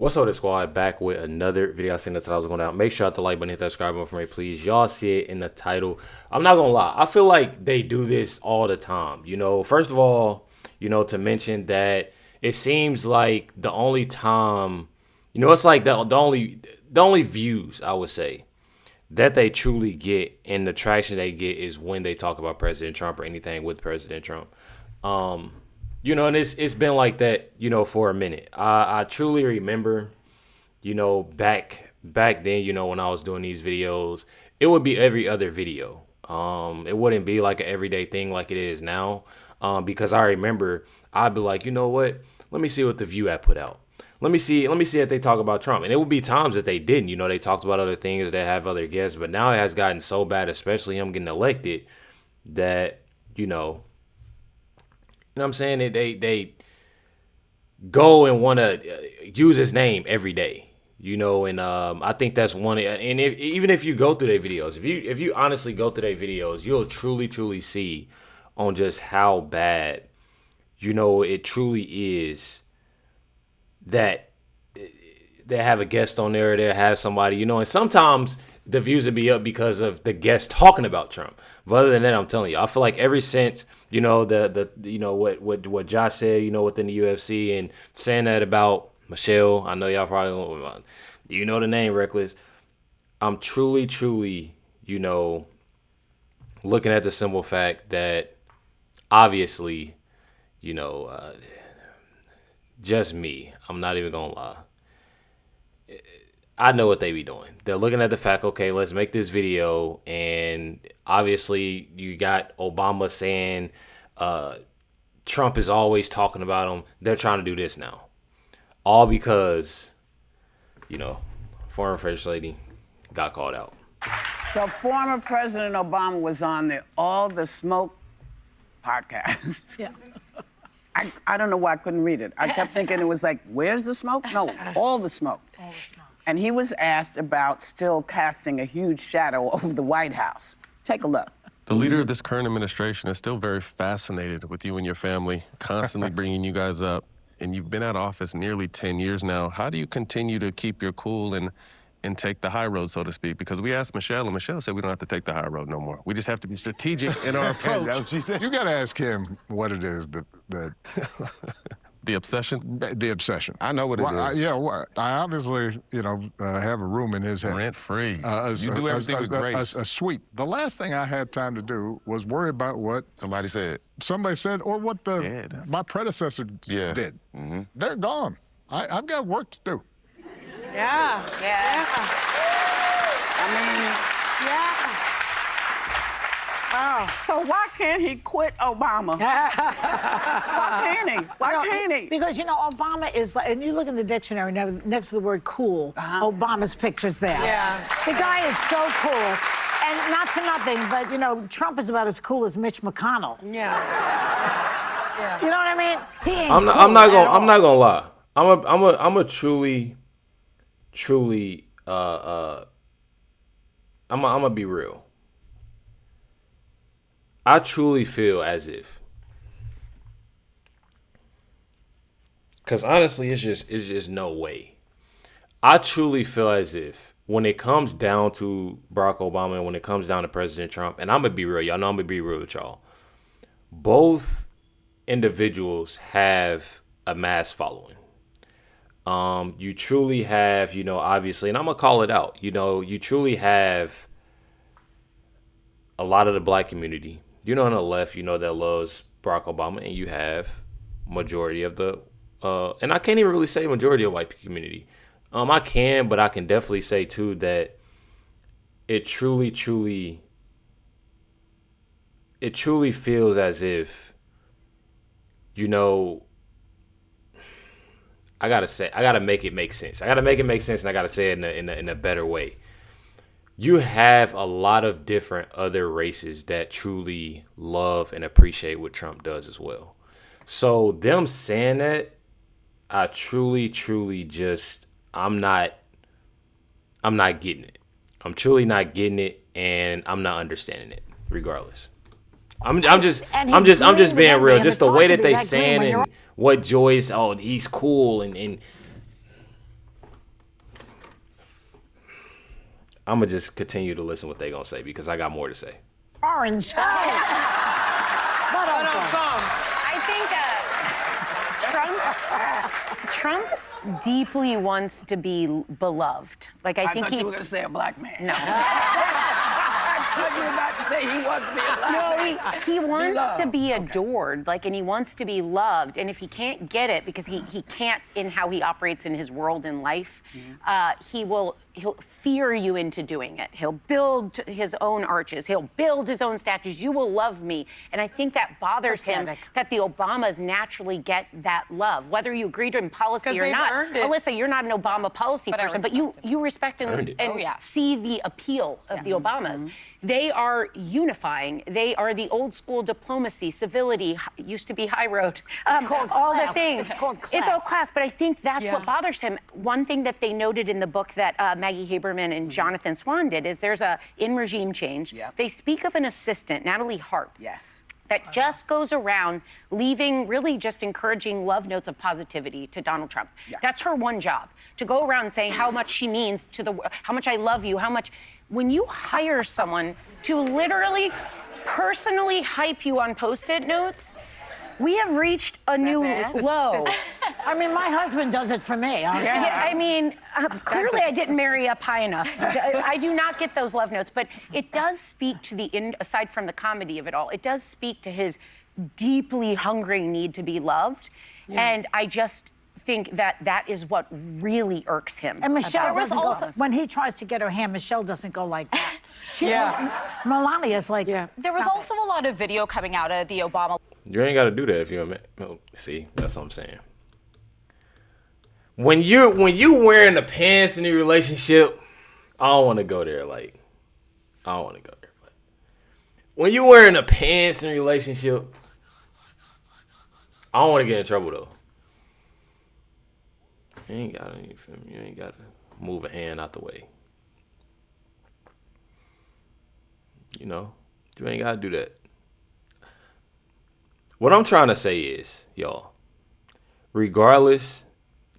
What's up, the squad? Back with another video. I seen that's what I was going out. Make sure to hit the like button, hit that subscribe button for me, please. Y'all see it in the title. I'm not gonna lie. I feel like they do this all the time. You know, first of all, to mention that it seems like the only time, it's like the only views I would say that they truly get and the traction they get is when they talk about President Trump or anything with President Trump. And it's been like that, for a minute. I truly remember, back then, when I was doing these videos, it would be every other video. It wouldn't be like an everyday thing like it is now. Because I remember I'd be like, you know what? Let me see what the View app put out. Let me see if they talk about Trump. And it would be times that they didn't. They talked about other things, that have other guests. But now it has gotten so bad, especially him getting elected, that, you know what I'm saying? They go and want to use his name every day, and I think that's one. And even if you go through their videos, if you honestly go through their videos, you'll truly see on just how bad, it truly is that they have a guest on there, they have somebody, and sometimes the views would be up because of the guest talking about Trump. But other than that, I'm telling you, I feel like ever since, what Josh said, within the UFC and saying that about Michelle, I know y'all probably, the name Recklezz. I'm truly, looking at the simple fact that obviously, just me, I'm not even gonna lie, I know what they be doing. They're looking at the fact, okay, let's make this video. And obviously you got Obama saying Trump is always talking about him. They're trying to do this now. All because, former First Lady got called out. So former President Obama was on the All the Smoke podcast. Yeah. I don't know why I couldn't read it. I kept thinking it was like, where's the smoke? No, all the smoke. All the smoke. And he was asked about still casting a huge shadow over the White House. Take a look. The leader of this current administration is still very fascinated with you and your family, constantly bringing you guys up. And you've been out of office nearly 10 years now. How do you continue to keep your cool and take the high road, so to speak? Because we asked Michelle, and Michelle said we don't have to take the high road no more. We just have to be strategic in our approach. That's what she said. You got to ask him what it is that The obsession? The obsession. I know what it is. I obviously, have a room in his head. Rent-free. You do everything with grace. A suite. The last thing I had time to do was worry about what Somebody said, or what my predecessor did. Mm-hmm. They're gone. I've got work to do. Yeah. I mean, so why can't he quit Obama? Why can't he? Why can't he? Because, Obama is like, and you look in the dictionary next to the word cool, Obama's picture's there. Yeah. The guy is so cool. And not for nothing, but, Trump is about as cool as Mitch McConnell. Yeah. You know what I mean? He ain't I'm not gonna lie. I'm a truly I'm gonna be real. I truly feel as if, because honestly, it's just no way. I truly feel as if when it comes down to Barack Obama and when it comes down to President Trump, and I'm gonna be real, y'all know I'm gonna be real with y'all. Both individuals have a mass following. You truly have, obviously, and I'm gonna call it out. You truly have a lot of the black community, on the left, that loves Barack Obama, and you have majority of the, and I can't even really say majority of white community. I can, but I can definitely say too that it truly feels as if, I gotta make it make sense. And I gotta say it in a better way. You have a lot of different other races that truly love and appreciate what Trump does as well. So them saying that, I truly just, I'm not getting it. I'm truly not getting it, and I'm not understanding it. Regardless, I'm just being real. Just the way that they saying and what Joyce, he's cool and I'm gonna just continue to listen what they gonna say because I got more to say. Orange. I think Trump deeply wants to be beloved. Like I think thought you were gonna say a black man. No. I thought you were about to say he wants to be a black man. No, he wants to be adored, like, and he wants to be loved. And if he can't get it because he can't in how he operates in his world in life, he'll fear you into doing it. He'll build his own arches. He'll build his own statues. You will love me. And I think that bothers him that the Obamas naturally get that love, whether you agree to in policy or not. Alyssa, you're not an Obama policy person, but you respect and see the appeal of the Obamas. They are unifying. They are the old school diplomacy, civility, used to be high road, all the things. It's called class. It's all class, but I think that's what bothers him. One thing that they noted in the book that Maggie Haberman and Jonathan Swan did is there's in regime change, they speak of an assistant, Natalie Hart. Yes. That just goes around leaving really just encouraging love notes of positivity to Donald Trump. That's her one job, to go around saying how much she means to the, how much I love you, how much. When you hire someone to literally personally hype you on Post-it notes, we have reached a new low. I mean, my husband does it for me. I mean, clearly I didn't marry up high enough. I do not get those love notes, but it does speak to aside from the comedy of it all, it does speak to his deeply hungry need to be loved. And I just think that is what really irks him. And Michelle doesn't go, when he tries to get her hand, Michelle doesn't go like that. Melania's like, There was also a lot of video coming out of the Obama. You ain't got to do that if you're a man. Oh, see, that's what I'm saying. When you wearing the pants in your relationship, I don't want to go there. Like, I don't want to go there. But when you wearing the pants in a relationship, I don't want to get in trouble though. You ain't gotta, you feel me? You ain't gotta move a hand out the way. You know, you ain't gotta do that. What I'm trying to say is, y'all, regardless,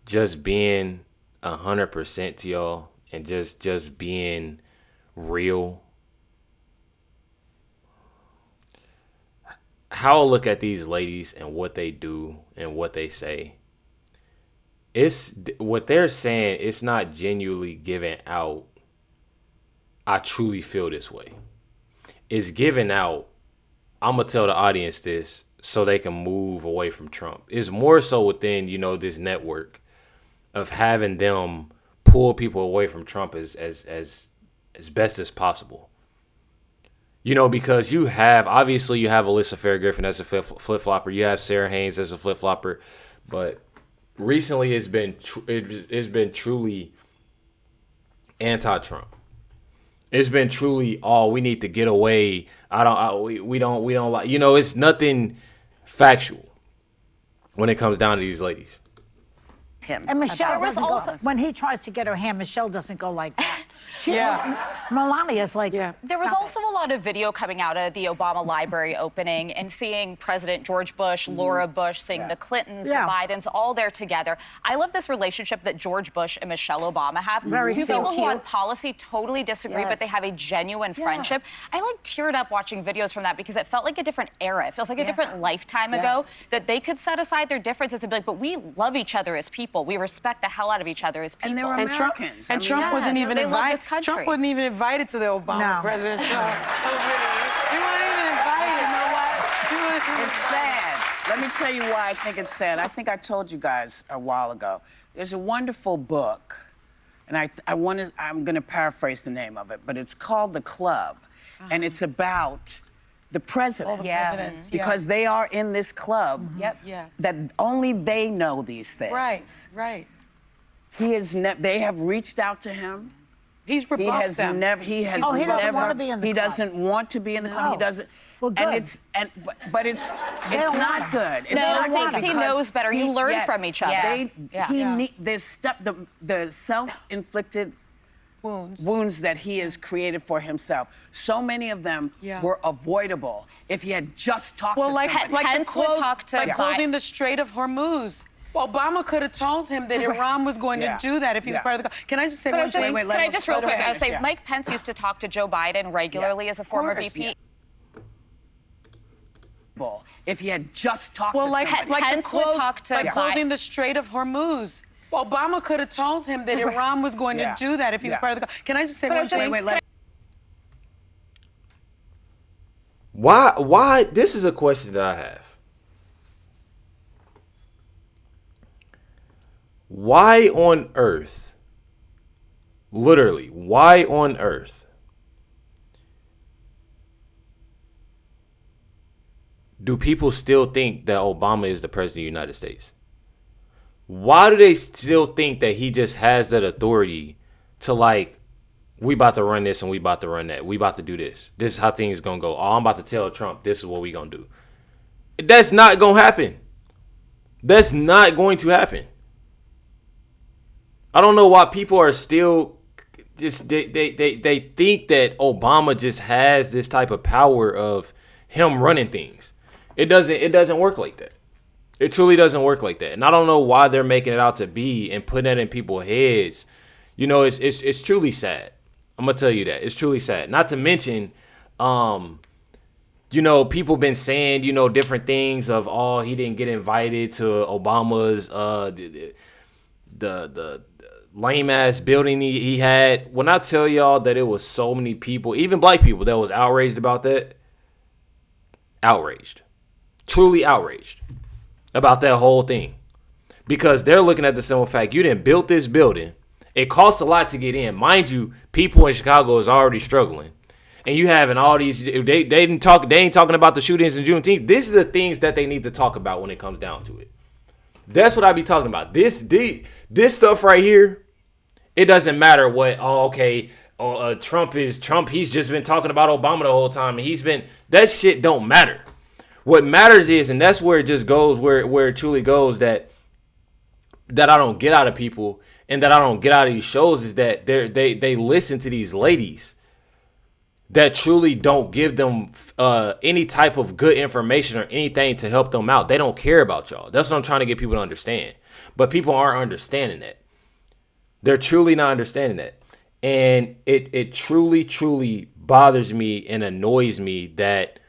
just being 100% to y'all and just being real. How I look at these ladies and what they do and what they say. It's what they're saying. It's not genuinely giving out. I truly feel this way. It's giving out. I'm gonna tell the audience this so they can move away from Trump. It's more so within this network of having them pull people away from Trump as best as possible. Because you have Alyssa Fair-Griffin as a flip-flopper. You have Sarah Haynes as a flip-flopper, but recently it's been truly anti-Trump. It's been truly, we need to get away. We don't like, it's nothing factual when it comes down to these ladies. And Michelle doesn't go, when he tries to get her hand, Michelle doesn't go like that. Melania's like, There was also a lot of video coming out of the Obama Library opening and seeing President George Bush, Laura Bush, seeing the Clintons, the Bidens, all there together. I love this relationship that George Bush and Michelle Obama have. Very Two so people who cute. on policy totally disagree, but they have a genuine friendship. I teared up watching videos from that because it felt like a different era. It feels like a different lifetime ago that they could set aside their differences and be like, but we love each other as people. We respect the hell out of each other as people. And they were Americans. And Trump wasn't even invited. Trump wasn't even invited to the Obama President Trump. He wasn't even invited. You know what? It's sad. Let me tell you why I think it's sad. I think I told you guys a while ago. There's a wonderful book, and I'm going to paraphrase the name of it, but it's called The Club, and it's about the presidents. Because they are in this club that only they know these things. Right. They have reached out to him. He's rebuffed them. He has he doesn't never. want to be in the he club. doesn't want to be in the club. He doesn't. Well, good. But it's not good. It's not good thinks he knows better. You learn from each other. There's stuff. The self-inflicted wounds that he has created for himself. So many of them were avoidable if he had just talked to somebody. Like closing the Strait of Hormuz. Obama could have told him that Iran was going to do that if he was part of the. Can I just say one thing? Can I just real quick? I say Mike Pence used to talk to Joe Biden regularly as a former VP. If he had just talked to somebody. Pence would talk to closing the Strait of Hormuz. Obama could have told him that Iran was going to do that if he was part of the. Can I just say one thing? Why? This is a question that I have. Why on earth, literally, why on earth do people still think that Obama is the president of the United States? Why do they still think that he just has that authority to, like, we about to run this and we about to run that. We about to do this. This is how things going to go. Oh, I'm about to tell Trump this is what we going to do. That's not going to happen. That's not going to happen. I don't know why people are still just they think that Obama just has this type of power of him running things. It doesn't work like that. It truly doesn't work like that. And I don't know why they're making it out to be and putting that in people's heads. You know, it's truly sad. I'm gonna tell you that. It's truly sad. Not to mention, you know, people been saying, you know, different things of, oh, he didn't get invited to Obama's the lame ass building he had. When I tell y'all that it was so many people, even black people, that was outraged about that. Outraged. Truly outraged about that whole thing. Because they're looking at the simple fact, you didn't build this building. It costs a lot to get in. Mind you, people in Chicago is already struggling. And you having all these, they ain't talking about the shootings in Juneteenth. This is the things that they need to talk about when it comes down to it. That's what I be talking about. This stuff right here, it doesn't matter what, Trump, he's just been talking about Obama the whole time. And that shit don't matter. What matters is, and that's where it just goes, where it truly goes, that I don't get out of people and that I don't get out of these shows, is that they listen to these ladies that truly don't give them any type of good information or anything to help them out. They don't care about y'all. That's what I'm trying to get people to understand. But people aren't understanding that. They're truly not understanding that. And it truly, truly bothers me and annoys me that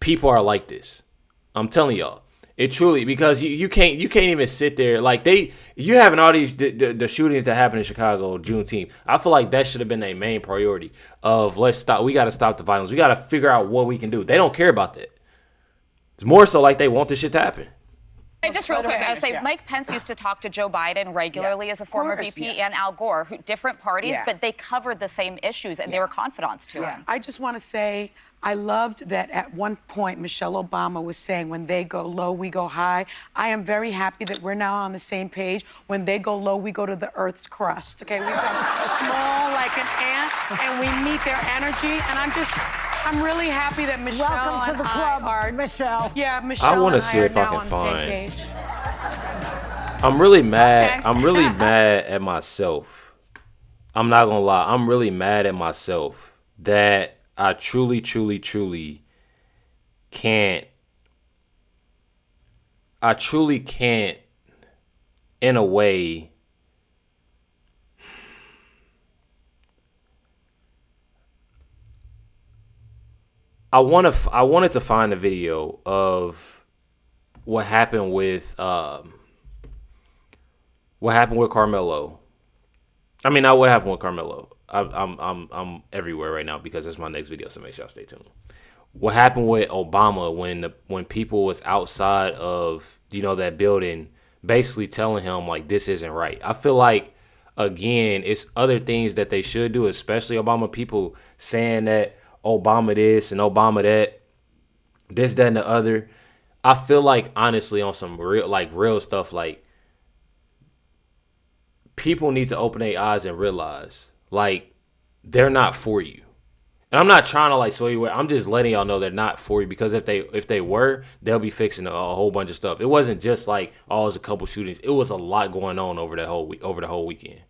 people are like this. I'm telling y'all. It truly, because you can't even sit there like you having all these the shootings that happened in Chicago Juneteenth. I feel like that should have been a main priority of let's stop. We got to stop the violence. We got to figure out what we can do. They don't care about that. It's more so like they want this shit to happen. Just real quick, I say Mike Pence used to talk to Joe Biden regularly as a former VP and Al Gore, different parties, but they covered the same issues and they were confidants to him. I just want to say I loved that at one point Michelle Obama was saying, when they go low, we go high. I am very happy that we're now on the same page. When they go low, we go to the Earth's crust. Okay, we become small like an ant, and we meet their energy. And I'm really happy that Michelle Welcome to the club, Michelle. Yeah, Michelle. I want to see if I can find. I'm really mad. Okay. I'm really mad at myself. I'm not gonna lie. I'm really mad at myself that I truly, truly, truly can't. I truly can't, in a way, I wanted to find a video of what happened with Carmelo. I mean, not what happened with Carmelo. I'm everywhere right now because it's my next video, so make sure y'all stay tuned. What happened with Obama when people was outside of, you know, that building, basically telling him like this isn't right. I feel like, again, it's other things that they should do, especially Obama. People saying that Obama this and Obama that, this, that, and the other. I feel like, honestly, on some real stuff, like, people need to open their eyes and realize, like, they're not for you. And I'm not trying to like sway you. I'm just letting y'all know they're not for you, because if they were, they'll be fixing a whole bunch of stuff. It wasn't just like, oh, it was a couple shootings. It was a lot going on over the whole weekend.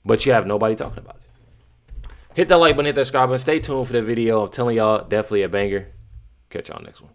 But you have nobody talking about it. Hit that like button, hit that subscribe button. Stay tuned for the video. I'm telling y'all, definitely a banger. Catch y'all next one.